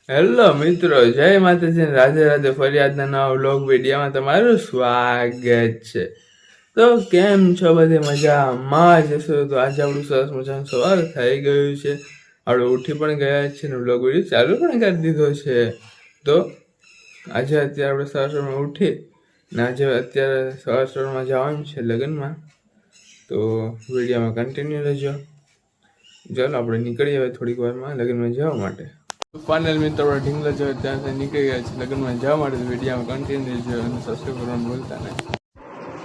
Hello મિત્રો, જય માતાજી, રાધે રાધે. ફરિયાદના નવા વ્લોગ વિડીયોમાં તમારું સ્વાગત છે. તો કેમ છો? બધે મજામાં જ હશો. તો આજે આપણું સરસ મજાનું સવાર થઈ ગયું છે. આપણે ઉઠી પણ ગયા છે ને વ્લોગ વિડીયો ચાલુ પણ કરી દીધો છે. તો આજે અત્યારે આપણે સવારમાં ઉઠી ને આજે અત્યારે સવારમાં જવાનું છે લગ્નમાં. તો વિડીયોમાં કન્ટિન્યુ રહેજો. ચાલો આપણે નીકળીએ હવે થોડીક વારમાં લગ્નમાં જવા માટે. ફાઇનલ મિત્રો આપણે ઢીંગલા જવા ત્યાંથી નીકળી ગયા છે લગ્નમાં જવા માટે. વિડીયોમાં કન્ટિન્યુ છે અને સબસ્ક્રાઈબ કરવાનું ભૂલતા નહીં.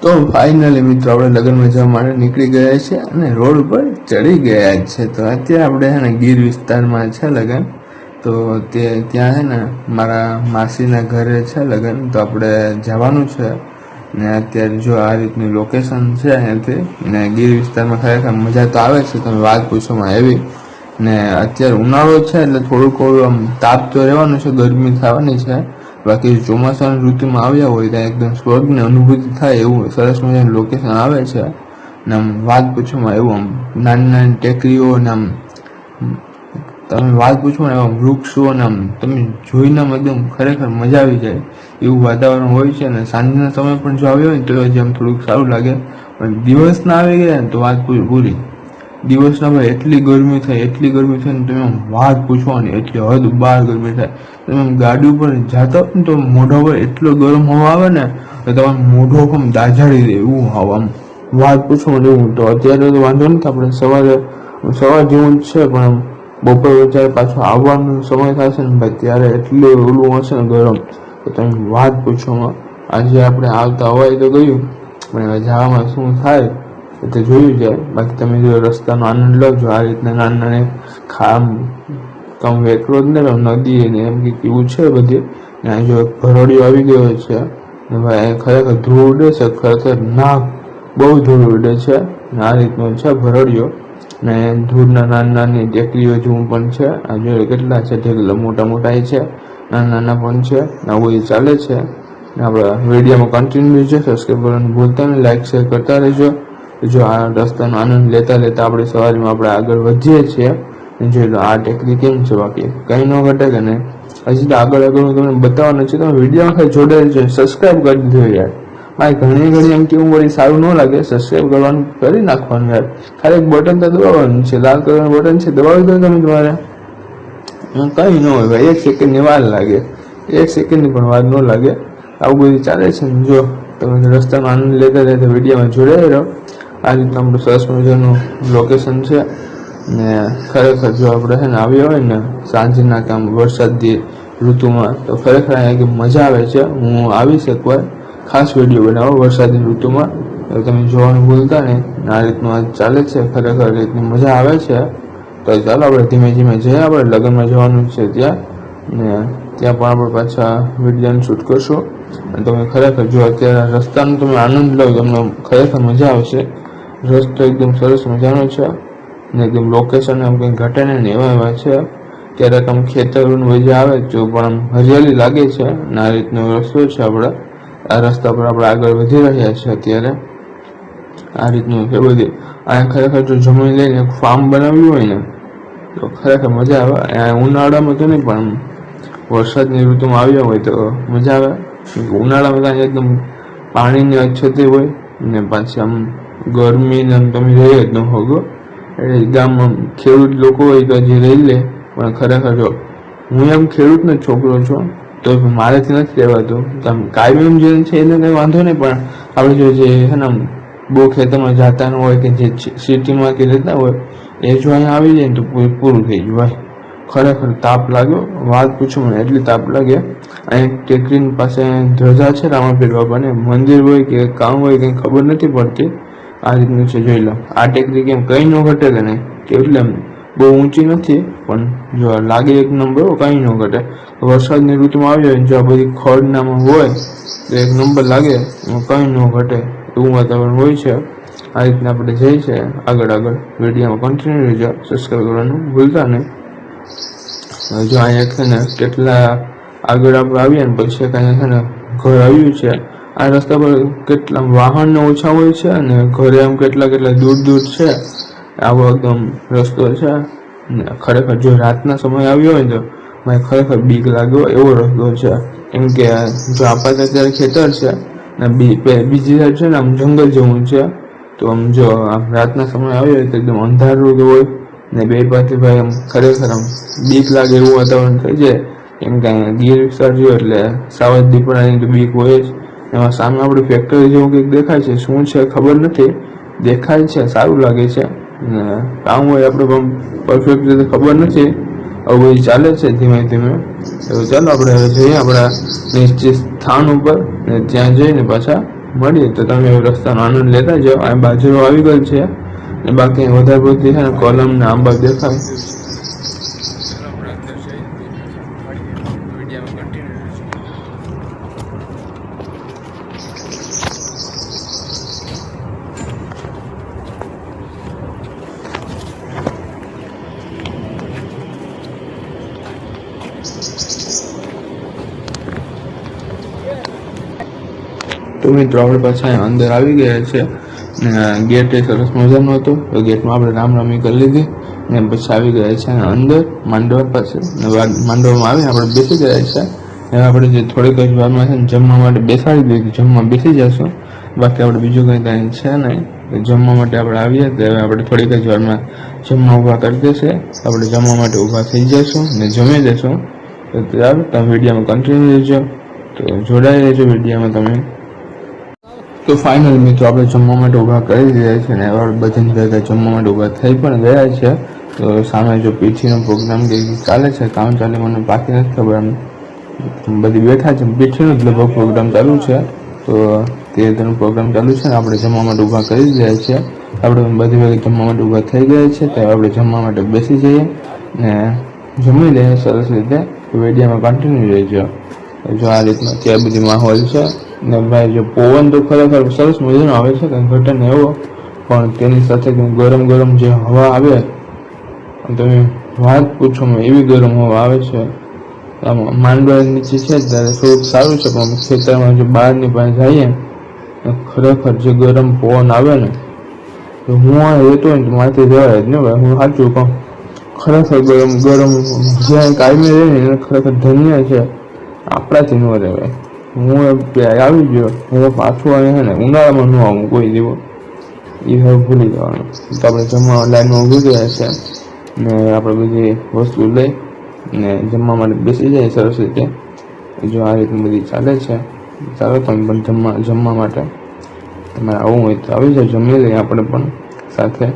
તો ફાઇનલી મિત્રો આપણે લગ્નમાં જવા માટે નીકળી ગયા છે અને રોડ ઉપર ચડી ગયા છે. તો અત્યારે આપણે છે ને ગીર વિસ્તારમાં છે લગ્ન. તો ત્યાં છે ને મારા માસીના ઘરે છે લગ્ન. તો આપણે જવાનું છે ને અત્યારે જો આ રીતની લોકેશન છે અહીંયાથી. ને ગીર વિસ્તારમાં ખરેખર મજા તો આવે છે, તમે વાત પૂછોમાં એવી. ને અત્યારે ઉનાળો છે એટલે થોડુંક આમ તાપ તો રહેવાનું છે, ગરમી થવાની છે. બાકી ચોમાસાની ઋતુમાં આવ્યા હોય ત્યાં એકદમ સ્વર્ગની અનુભૂતિ થાય એવું સરસ મજાનું લોકેશન આવે છે. ને આમ વાત પૂછોમાં એવું આમ નાની નાની ટેકરીઓ ને આમ તમે વાત પૂછો ને એવા વૃક્ષો ને આમ તમે જોઈને આમ એકદમ ખરેખર મજા આવી જાય એવું વાતાવરણ હોય છે. ને સાંજના સમય પણ જો આવ્યો હોય ને તો જેમ થોડુંક સારું લાગે, પણ દિવસના આવી ગયા ને તો વાત પૂરી. દિવસના ભાઈ એટલી ગરમી થાય ને તમે આમ વાત પૂછવાની એટલી હદ બહાર ગરમી થાય. તમે આમ ગાડી ઉપર જતા હોય ને તો મોઢા પર એટલો ગરમ હવા આવે ને તો તમારે મોઢો આમ દાઝાડી દે એવું હવા, આમ વાત પૂછવાનું એવું. તો અત્યારે તો વાંધો નથી, આપણે સવાર જેવું જ છે, પણ આમ બપોર જ્યારે પાછો આવવાનો સમય થશે ને ભાઈ ત્યારે એટલું ઓલું હશે ને ગરમ તો તમે વાત પૂછવામાં. આજે આપણે આવતા હોય તો ગયું, પણ હવે જવામાં શું થાય તો જોયું જાય. બાકી તમે જો રસ્તાનો આનંદ લો છો આ રીતના નાના નાની ખામ તમે એકલો જ ને નદી ને એમ કે એવું છે બધી. ને જો ભરોડીઓ આવી ગયો છે ને ભાઈ ખરેખર ધૂળ ઉડે છે, ખરેખર નાક બહુ ધૂળ ઉડે છે. ને આ રીતનો છે ભરોડીઓ. ને ધૂળના નાની નાની ટેકરીઓ જેવું પણ છે. આ જો કેટલા છે ઢેકલા, મોટા મોટા છે, નાના નાના પણ છે. આવું બધું ચાલે છે. ને આપણા વિડીયોમાં કન્ટિન્યુ છે, સબસ્ક્રાઈબ કરવાનું ભૂલતા નહીં, લાઈક શેર કરતા રહેજો. જો આ રસ્તાનો આનંદ લેતા લેતા આપણે સવારમાં આપણે આગળ વધીએ છીએ. જોઈ લો આ ટેકરી કેમ છે, બાકી કંઈ ન ઘટે કે નહીં. હજી તો આગળ હું તમને બતાવવાનું છે. તમે વિડીયોમાં ખાલી જોડાયેલ છે, સબસ્ક્રાઈબ કરી દીધો યાર. ભાઈ ઘણી એમ કેવું વળી સારું ન લાગે, સબસ્ક્રાઈબ કરવાનું કરી નાખવાનું યાર. ખાલી એક બટન તો દબાવવાનું છે, લાલ કલરનું બટન છે, દબાવી દો તમે તમારે. કંઈ ન હોય ભાઈ, 1 સેકન્ડની વાર લાગે, 1 સેકન્ડની પણ વાર ન લાગે. આવું બધું ચાલે છે. જો તમે રસ્તાનો આનંદ લેતા લેતા વિડીયોમાં જોડાઈ રહો. આ રીતના આપણું સરસ મજાનું લોકેશન છે. ને ખરેખર જો આપણે છે ને આવ્યા હોય ને સાંજના કામ વરસાદની ઋતુમાં તો ખરેખર અહીંયા મજા આવે છે. હું આવીશ એકવાર ખાસ વિડીયો બનાવો વરસાદની ઋતુમાં, તો તમે જોવાનું ભૂલતા નહીં. આ રીતનું આ ચાલે છે, ખરેખર રીતની મજા આવે છે. તો ચાલો આપણે ધીમે ધીમે જઈએ, આપણે લગ્નમાં જવાનું છે ત્યાં. ને ત્યાં પણ આપણે પાછા વિડીયોનું શૂટ કરશું. અને તમે ખરેખર જો અત્યારે રસ્તાનો તમે આનંદ લો, તમને ખરેખર મજા આવશે. રસ્તો એકદમ સરસ મજાનો છે ને એકદમ લોકેશન આમ કંઈ ઘટે નહીં ને એવા છે. ક્યારેક આમ ખેતરોનું મજા આવે તો પણ આમ હરિયાળી લાગે છે. ને આ રીતનો રસ્તો છે. આપણે આ રસ્તા પર આપણે આગળ વધી રહ્યા છીએ અત્યારે. આ રીતનું છે બધી. અહીંયા ખરેખર જો જમીન લઈને એક ફાર્મ બનાવ્યું હોય ને તો ખરેખર મજા આવે. અહીંયા ઉનાળામાં તો નહીં, પણ વરસાદની ઋતુમાં આવ્યા હોય તો મજા આવે. ઉનાળામાં ત્યાં એકદમ પાણીની અછત હોય ને પાછી આમ ગરમી ને તમે રહી જ ન હોગો. એટલે ગામમાં ખેડૂત લોકો હોય તો હજી રહી લે, પણ ખરેખર જો હું એમ ખેડૂતનો છોકરો છું તો મારેથી નથી રહેવાતું. કાયમી જે છે એને કંઈ વાંધો નહીં, પણ આપણે જો જે છે ને બહુ ખેતરમાં જતા ન હોય કે જે સિટીમાં કે રહેતા હોય એ જો અહીંયા આવી જાય ને તો પૂરું થઈ ગયું ભાઈ. ખરેખર તાપ લાગ્યો, વાત પૂછો મને એટલી તાપ લાગે. અહીંયા ટેકરીની પાસે ધ્વજા છે રામાપીર બાપાને, મંદિર હોય કે કામ હોય કંઈ ખબર નથી પડતી. આ રીતનું છે, જોઈ લો આ ટેકરી કેમ કંઈ ન ઘટે કે નહીં, કે એટલે બહુ ઊંચી નથી પણ જો લાગે એક નંબર, કંઈ ન ઘટે. વરસાદની ઋતુમાં આવ્યો હોય જો આ બધી ખડનામાં હોય તો એક નંબર લાગે, કંઈ ન ઘટે એવું વાતાવરણ હોય છે. આ રીતના આપણે જઈએ છીએ આગળ વિડીયોમાં કન્ટિન્યુ રહેજો, સબસ્ક્રાઈબ કરવાનું ભૂલતા નહીં. જો અહીંયા છે ને કેટલા આગળ આપણે આવીએ ને પછી કાંઈ છે ને ઘર આવ્યું છે. આ રસ્તા પર કેટલા વાહન ઓછા હોય છે અને ઘરે આમ કેટલા દૂર છે. આવો એકદમ રસ્તો છે. ને ખરેખર જો રાતના સમય આવ્યો હોય તો મને ખરેખર બીક લાગ્યો એવો રસ્તો છે. કેમ કે જો આપણે અત્યારે ખેતર છે ને બીજી સાઈડ છે ને આમ જંગલ જેવું છે. તો આમ જો આમ રાતના સમય આવ્યો હોય તો એકદમ અંધારું હોય ને બે પાસે ભાઈ આમ ખરેખર આમ બીક લાગે એવું વાતાવરણ થઈ જાય. કેમ કે ગીર વિસ્તાર જોયો એટલે સાવજદી પણ તો બીક હોય જ. એમાં સામે આપણે ફેક્ટરી જેવું કંઈક દેખાય છે, શું છે ખબર નથી, દેખાય છે સારું લાગે છે ને કામ હોય આપણે પણ પરફેક્ટ રીતે ખબર નથી. આવું બધું ચાલે છે ધીમે ધીમે. તો ચાલો આપણે હવે જઈએ આપણા નિશ્ચિત સ્થાન ઉપર ને ત્યાં જઈને પાછા મળીએ. તો તમે રસ્તાનો આનંદ લેતા જાઓ. આ બાજરો આવી ગયેલ છે ને બાકી વધારે પડતી છે ને કોલમ ને આંબા દેખાય. તો મિત્રો આપણે પાછા અંદર આવી ગયા છે ને ગેટ એ સરસ મજાનો હતો. તો ગેટમાં આપણે રામરામી કરી લીધી ને પછી આવી ગયા છે અંદર માંડવા પાસે. માંડવામાં આવી આપણે બેસી ગયા છે. હવે આપણે જે થોડીક જ વારમાં છે ને જમવા માટે બેસાડી દીધી, જમવા બેસી જશું. બાકી આપણે બીજું કંઈ ત્યાં છે નહીં. જમવા માટે આપણે આવીએ તો હવે આપણે થોડીક જ વારમાં જમવા ઊભા કરી દેશે. આપણે જમવા માટે ઊભા થઈ જઈશું ને જમી દેશું. તો ચાલો તમે વિડીયોમાં કન્ટિન્યુ રહેજો, તો જોડાઈ રહેજો વિડીયોમાં તમે. તો ફાઇનલ મિત્રો આપણે જમવા માટે ઊભા કરી દીધા છે ને હવે બધાને ભેગા જમવા માટે ઊભા થઈ પણ ગયા છે. તો સામે જો પીઠીનો પ્રોગ્રામ કે ચાલે છે, કામ ચાલે મને બાકી નથી ખબર. એમ બધી બેઠા છે, પીઠીનો જ લગભગ પ્રોગ્રામ ચાલુ છે. તો તેનો પ્રોગ્રામ ચાલુ છે ને આપણે જમવા માટે ઊભા કરી દીધા છે. આપણે બધી ભેગા જમવા માટે ઊભા થઈ ગયા છે. તો આપણે જમવા માટે બેસી જઈએ ને જમી લઈએ સરસ રીતે. વિડીયોમાં કન્ટિન્યુ રહેજો. જો આ રીતના ત્યાં બધી માહોલ છે ને ભાઈ જો પવન તો ખરેખર સરસ મજાનો આવે છે, કંઈ ઘટે ને એવો, પણ તેની સાથે ગરમ ગરમ જે હવા આવે તમે વાત પૂછો એવી ગરમ હવા આવે છે. માંડવા નીચે છે ત્યારે થોડુંક સારું છે, પણ ખેતરમાં જો બહારની પાસે જઈએ ખરેખર જે ગરમ પવન આવે ને તો હું આ રહેતો હોય ને તો માથે જવાય જ ને ભાઈ. હું સાચું કહું, ખરેખર ગરમ ગરમ જ્યાં કાયમી રહે ને એને ખરેખર ધન્ય છે, આપણાથી ન રહેવાય. હું આવી ગયો હવે પાછું અહીંયા છે ને ઉનાળામાં ન આવું કોઈ દિવસ, એ હવે ભૂલી જવાનું. તો આપણે જમવા લાઈનમાં ઊભી ગયા છે ને આપણે બધી વસ્તુ લઈ ને જમવા માટે બેસી જાય સરસ રીતે. જો આ રીતની બધી ચાલે છે. ચાલો તમે પણ જમવા માટે તમારે આવું હોય તો આવી જાય, જમી લઈએ આપણે પણ સાથે.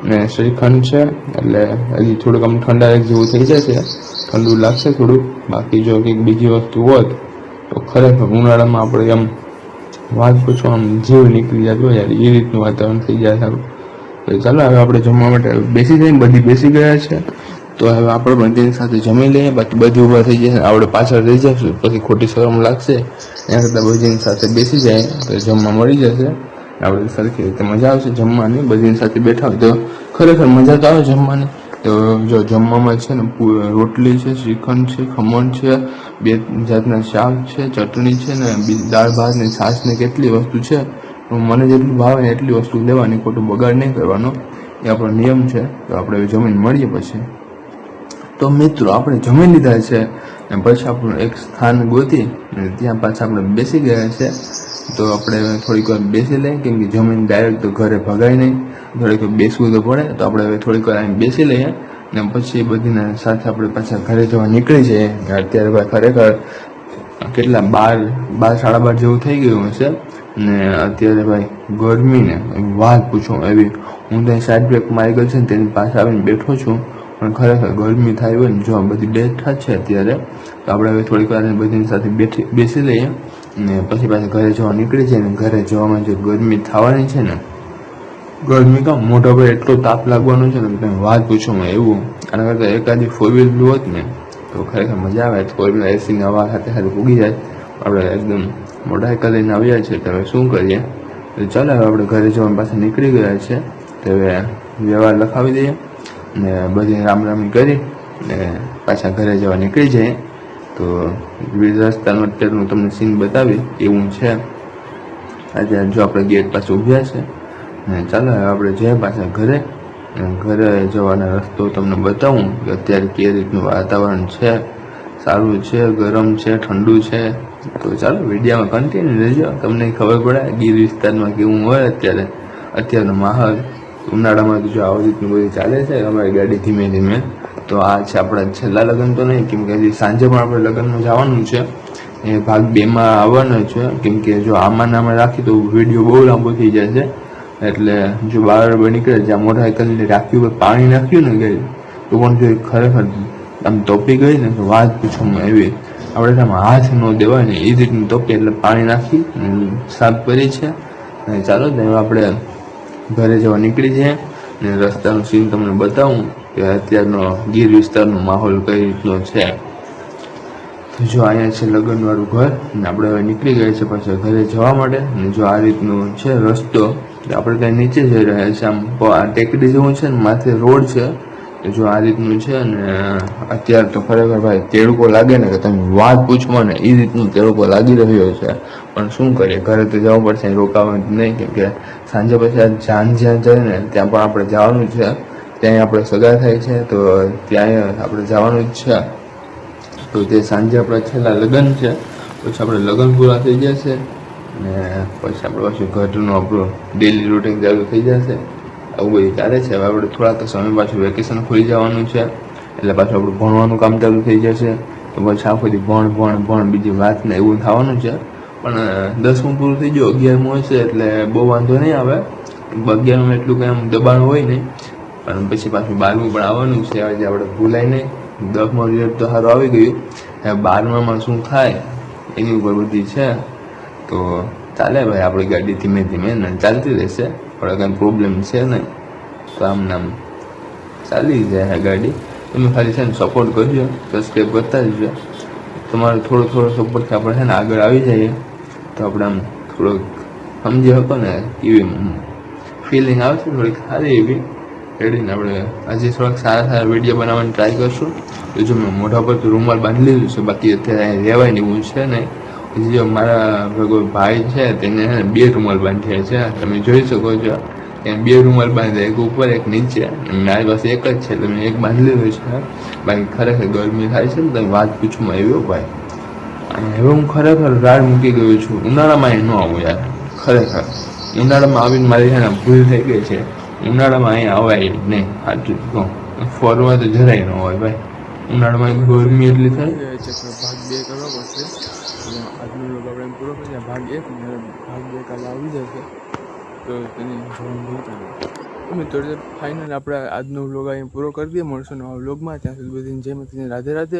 ને શ્રીખંડ છે એટલે હજી થોડુંક આમ ઠંડા જેવું થઈ જશે, ઠંડુ લાગશે થોડુંક. બાકી જો કંઈક બીજી વસ્તુ હોત તો ખરેખર ઉનાળામાં આપણે એમ વાત પૂછો આમ જીવ નીકળી જતો યાર, એ રીતનું વાતાવરણ થઈ જાય સારું. તો ચાલો હવે આપણે જમવા માટે બેસી જઈએ. બધી બેસી ગયા છે તો હવે આપણે પણ તેની સાથે જમી લઈએ. બાકી બધી ઊભા થઈ જશે, આપણે પાછળ રહી જશું પછી ખોટી શરમ લાગશે. એના કરતાં બધીની સાથે બેસી જાય તો જમવા મળી જશે. આપણે સરખી રીતે મજા આવશે જમવાની. બધીની સાથે બેઠા હોય તો ખરેખર મજા તો આવે જમવાની. તો જો જમવામાં છે ને રોટલી છે, શ્રીખંડ છે, ખમણ છે, 2 જાતના શાક છે, ચટણી છે ને દાળ ભાત ને છાશ ને કેટલી વસ્તુ છે. મને જેટલું ભાવે ને એટલી વસ્તુ લેવાની, ખોટું બગાડ નહીં કરવાનો, એ આપણો નિયમ છે. તો આપણે જમીન મળીએ પછી. તો મિત્રો આપણે જમી લીધા છે અને પછી આપણું એક સ્થાન ગોતી અને ત્યાં પાછા આપણે બેસી ગયા છે. તો આપણે થોડીક વાર બેસી લઈએ, કેમ કે જમીન ડાયરેક્ટ તો ઘરે ભગાય નહીં, થોડીક વાર બેસવું તો પડે. તો આપણે હવે થોડીક વાર અહીં બેસી લઈએ ને પછી બધીને સાથે આપણે પાછા ઘરે જવા નીકળી જઈએ. અત્યારે ભાઈ ખરેખર કેટલા 12 જેવું થઈ ગયું હશે ને અત્યારે ભાઈ ગરમીને વાત પૂછો એવી. હું ત્યાં સાઈડ બ્રેક મારી ગયો છે ને તેની પાસે આવીને બેઠો છું, પણ ખરેખર ગરમી થાય હોય ને. જો બધી બેઠા છે અત્યારે, તો આપણે હવે થોડીક વાર બધીની સાથે બેસી લઈએ ને પછી પાછા ઘરે જવા નીકળી જાય. ને ઘરે જવામાં જે ગરમી થવાની છે ને, ગરમી કામ મોઢા પર એટલો તાપ લાગવાનો છે ને તમે વાત પૂછો એવું. આના કરતાં એકાદી 4 વ્હીલ હોત ને તો ખરેખર મજા આવે. 4 વ્હીલ એસીની હવા સાથે સાથે ઉગી જાય. આપણે એકદમ મોટા લઈને આવ્યા છે તો હવે શું કરીએ. તો ચાલો હવે આપણે ઘરે જવા પાછા નીકળી ગયા છે. તો હવે વ્યવહાર લખાવી દઈએ ને બધી રામરામી કરી ને પાછા ઘરે જવા નીકળી જઈએ. તો રસ્તાનું અત્યારનું તમને સીન બતાવી એવું છે. અત્યારે જો આપણે ગેટ પાસે ઊભ્યા છે ને ચાલો હવે આપણે જઈએ પાછા ઘરે. ઘરે જવાનો રસ્તો તમને બતાવું કે અત્યારે કેવી રીતનું વાતાવરણ છે સારું છે, ગરમ છે, ઠંડુ છે. તો ચાલો વિડીયોમાં કન્ટિન્યુ રહેજો, તમને ખબર પડે ગીર વિસ્તારમાં કેવું હોય અત્યારનો માહોલ. ઉનાળામાં તો જો આવી રીતનું બધું ચાલે છે અમારી ગાડી ધીમે ધીમે. તો આ છે આપણા છેલ્લા લગ્ન તો નહીં, કેમ કે હજી સાંજે પણ આપણે લગ્નમાં જવાનું છે. એ ભાગ 2માં આવવાનો છે, કેમ કે જો આમાં રાખી તો વિડીયો બહુ લાંબો થઈ જાય છે. એટલે જો બહાર નીકળે જ્યાં મોટરસાઇકલની રાખી ઉપર પાણી નાખ્યું ને ગઈ તો પણ જો ખરેખર આમ તોપી ગઈ ને તો વાત પૂછવામાં એવી આપણે આમ હાથ ન દેવાય ને એ રીતની તોપી, એટલે પાણી નાખી સાફ કરી છે. અને ચાલો તો આપણે ઘરે જવા નીકળી જાય ને રસ્તાનું સીન તમને બતાવું કે અત્યારનો ગીર વિસ્તારનો માહોલ કઈ રીતનો છે. તો જો અહીંયા છે લગ્નવાળું ઘર ને આપણે હવે નીકળી ગયા છે પાછા ઘરે જવા માટે. અને જો આ રીતનું છે રસ્તો, આપણે ત્યાં નીચે જઈ રહ્યા છીએ, આમ ટેકડી જેવું છે ને માથે રોડ છે. તો જો આ રીતનું છે ને અત્યારે તો ખરેખર ભાઈ તેડકો લાગે ને કે તમે વાત પૂછવા ને એ રીતનું તેડકો લાગી રહ્યો છે. પણ શું કરીએ, ઘરે તો જવું પડશે, રોકાવાનું નહીં, કેમ કે સાંજે પછી જ્યાં જાય ને ત્યાં પણ આપણે જવાનું છે. ત્યાં આપણે સગા થાય છે તો ત્યાં આપણે જવાનું જ છે. તો તે સાંજે આપણા છેલ્લા લગ્ન છે, પછી આપણે લગ્ન પૂરા થઈ જશે ને પછી આપણે પાછું ઘરનું આપણું ડેલી રૂટીન ચાલુ થઈ જશે. આવું બધું ચાલે છે. હવે આપણે થોડાક સમય પાછું વેકેશન ખુલી જવાનું છે, એટલે પાછું આપણું ભણવાનું કામ ચાલુ થઈ જશે. તો પછી આખો દી ભણ બીજી વાત ને એવું થવાનું છે. પણ 10મું પૂરું થઈ ગયું, 11મું હશે એટલે બહુ વાંધો નહીં આવે. 11મું એટલું કંઈ આમ દબાણ હોય નહીં, પણ પછી પાછું 12મું પણ આવવાનું છે. આજે આપણે ભૂલાય નહીં. 10માં રિઝલ્ટ તો સારું આવી ગયું, હવે 12માં શું થાય એની ઉપર બધી છે. તો ચાલે ભાઈ, આપણી ગાડી ધીમે ધીમે ને ચાલતી રહેશે, પણ કંઈ પ્રોબ્લેમ છે નહીં. તો આમ ચાલી જાય ગાડી. તમે ખાલી છે ને સપોર્ટ કરજો, સબસ્ક્રાઈબ કરતા જજો. તમારો થોડો સપોર્ટથી આપણે છે ને આગળ આવી જઈએ તો આપણે આમ થોડોક સમજી શકો ને એવી ફિલિંગ આવશે, થોડીક સારી એવી. રેડીને આપણે હજી થોડાક સારા વિડીયો બનાવવાની ટ્રાય કરશું. તો જો મેં મોઢા પર તો રૂમાલ બાંધી લીધું છે, બાકી અત્યારે અહીં રહેવાય ને એવું છે નહીં. હજી જો મારા ભેગો ભાઈ છે તેને 2 રૂમાલ બાંધ્યા છે, તમે જોઈ શકો છો. ત્યાં 2 રૂમાલ બાંધ્યા, એક ઉપર એક નીચે. મારી પાસે એક જ છે એટલે મેં એક બાંધી લીધું છે. બાકી ખરેખર ગરમી થાય છે ને તમે વાત પૂછવામાં આવ્યો ભાઈ. અને હવે હું ખરેખર રાડ મૂકી ગયો છું. ઉનાળામાં અહીં ન આવું યાર, ખરેખર ઉનાળામાં આવીને મારી છે ને ભૂલ થઈ ગઈ છે. ઉનાળામાં અહીંયા અવાય નહીં, સાચું કહું. ફરવા તો જરાય ન હોય ભાઈ, ઉનાળામાં ગરમી એટલી થાય છે કે ભાગ 2 કરવા પડશે. આજનો લોક આપણે પૂરો કરીએ, ભાગ 1 ને ભાગ 2 કાલે આવી જશે. તો તેની જોવાનું ભૂલતા નહીં. તો ફાઇનલ આપણે આજનો વ્લોગ અહીં પૂરો કરી દઈએ. મળશું નવા વ્લોગમાં. ત્યાં સુધી બધી જય માતાજી, રાધે રાધે.